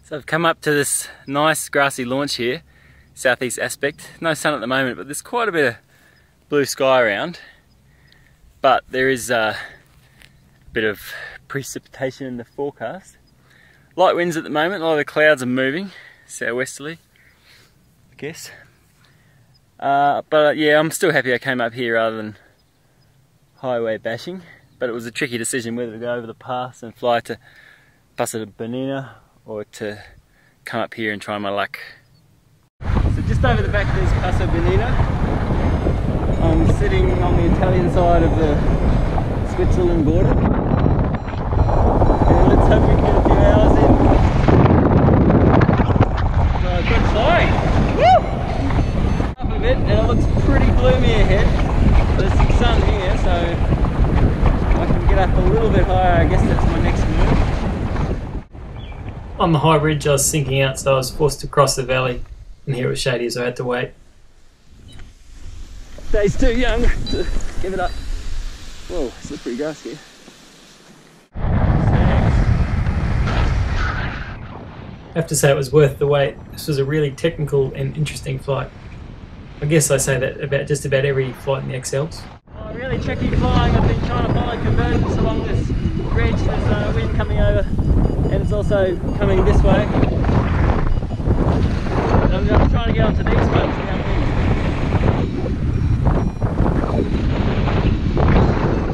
So I've come up to this nice grassy launch here, southeast aspect. No sun at the moment, but there's quite a bit of blue sky around. But there is a bit of precipitation in the forecast. Light winds at the moment, a lot of the clouds are moving, southwesterly, I guess. But yeah, I'm still happy I came up here rather than highway bashing. But it was a tricky decision whether to go over the pass and fly to Paso Bonita or to come up here and try my luck. So just over the back of this Paso Bonita, I'm sitting on the Italian side of the Switzerland border. And let's hope we can get a few hours in. Good flying! Woo! Up a bit, and it looks pretty gloomy ahead. There's some sun here, so I can get up a little bit higher. I guess that's my next move. On the high ridge I was sinking out, so I was forced to cross the valley, and here it was shady, so I had to wait. Day's too young to give it up. Whoa, slippery grass here. I have to say it was worth the wait. This was a really technical and interesting flight. I guess I say that about just about every flight in the X-Alps. Oh, really tricky flying. I've been trying to follow convergence along this ridge. There's wind coming over, and it's also coming this way. And I'm just trying to get onto these ones downwind.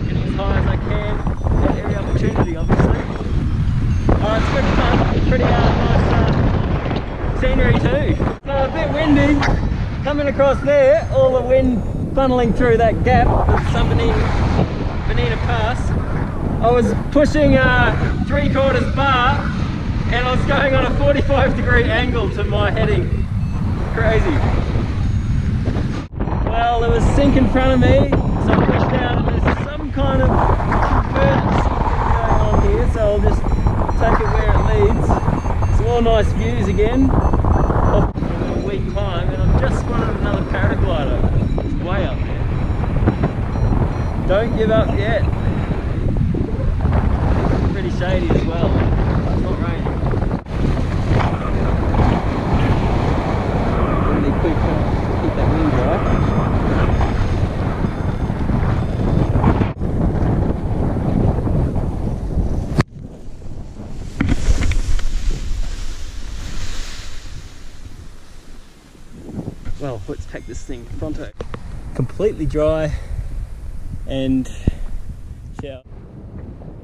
Getting as high as I can at every opportunity, obviously. It's good fun. Pretty nice scenery too. So a bit windy. Coming across there, all the wind funneling through that gap, the San Bonita Pass. I was pushing a 3/4 bar and I was going on a 45-degree angle to my heading. Crazy. Well, there was sink in front of me, so I pushed down, and there's some kind of convergence going on here, so I'll just take it where it leads. Some more nice views again. Off a weak climb, and I've just spotted another paraglider. It's way up there. Don't give up yet. Pretty shady as well. It's not raining. Really quick to keep that wind dry. Well, let's take this thing pronto. Completely dry and shower.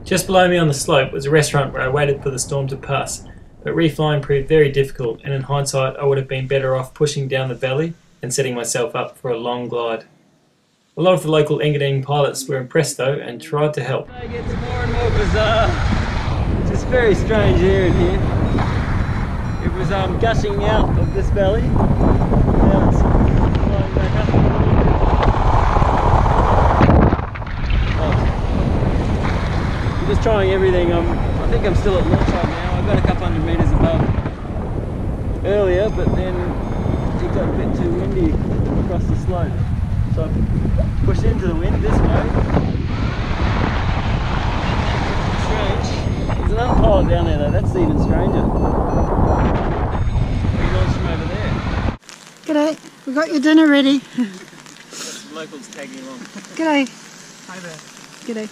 Just below me on the slope was a restaurant where I waited for the storm to pass, but reflying proved very difficult, and in hindsight I would have been better off pushing down the valley and setting myself up for a long glide. A lot of the local Engadine pilots were impressed though and tried to help. It gets more and more bizarre. It's just very strange air in here. It was gushing out of this valley. Now it's flying back up. I'm just trying everything. I think I'm still at launch right now. I got a couple hundred meters above earlier, but then it got a bit too windy across the slope. So I pushed into the wind this way. Strange. There's another pilot down there though, that's even stranger. We launched from over there. G'day, we got your dinner ready. Some locals tagging along. G'day. Hi there. G'day.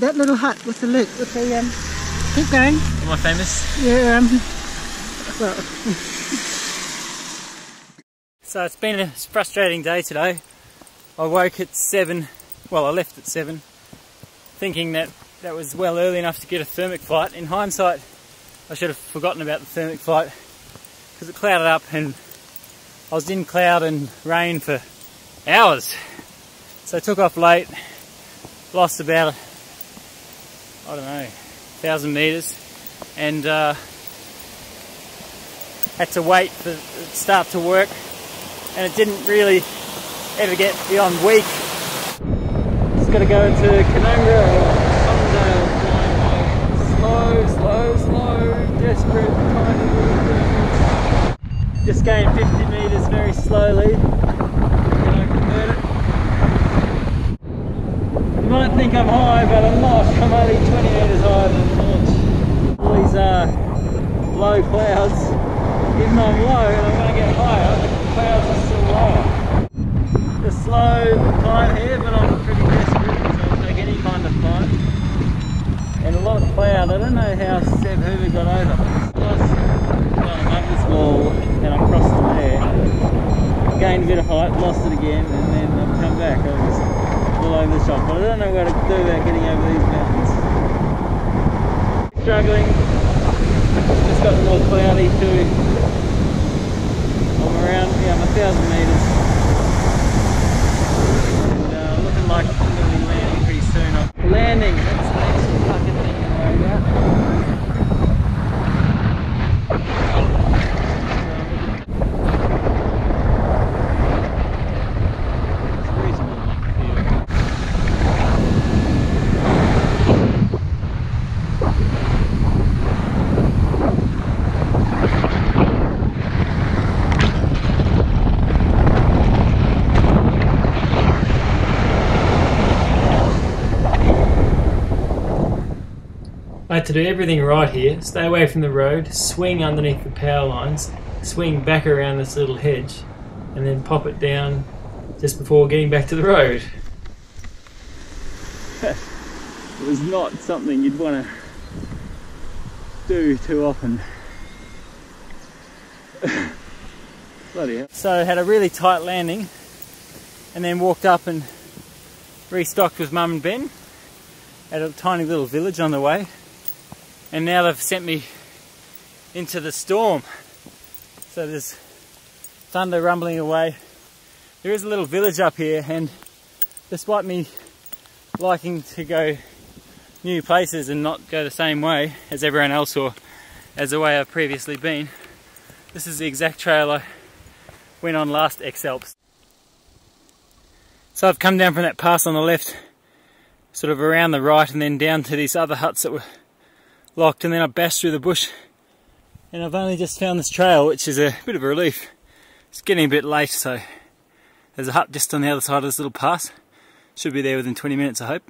That little hut with the lid, with the keep going. Am I famous? Yeah, well. So it's been a frustrating day today. I woke at 7, well I left at 7, thinking that was well early enough to get a thermic flight. In hindsight, I should have forgotten about the thermic flight because it clouded up and I was in cloud and rain for hours. So I took off late, lost about, I don't know, 1,000 meters, and had to wait for it to start to work, and it didn't really ever get beyond week. Just got to go into Canungra or Sunnydale, flying slow, desperate, tiny little things. Just gained 50 meters very slowly. You might think I'm high, but I'm not. I'm only 20 meters higher than launch. All these low clouds. Even though I'm low and I'm going to get higher, the clouds are still lower. The slow climb here, but I'm pretty desperate, so I'll take any kind of climb. And a lot of cloud. I don't know how Seb Hoover got over. I'm up this wall and I crossed from there. Gained a bit of height, lost it again, and then I've come back. I was all over the shop, but I don't know what to do about getting over these mountains. Struggling. Just got more cloudy too. I'm around, yeah, I'm 1,000 metres. And looking like I'm going to be landing pretty soon. Landing, that's the next fucking thing to worry about. I had to do everything right here, stay away from the road, swing underneath the power lines, swing back around this little hedge, and then pop it down just before getting back to the road. It was not something you'd want to do too often. Bloody hell. So I had a really tight landing and then walked up and restocked with Mum and Ben at a tiny little village on the way. And now they've sent me into the storm. So there's thunder rumbling away. There is a little village up here, and despite me liking to go new places and not go the same way as everyone else or as the way I've previously been, this is the exact trail I went on last X-Alps. So I've come down from that pass on the left, sort of around the right, and then down to these other huts that were locked, and then I bashed through the bush, and I've only just found this trail, which is a bit of a relief. It's getting a bit late, so there's a hut just on the other side of this little pass. Should be there within 20 minutes, I hope.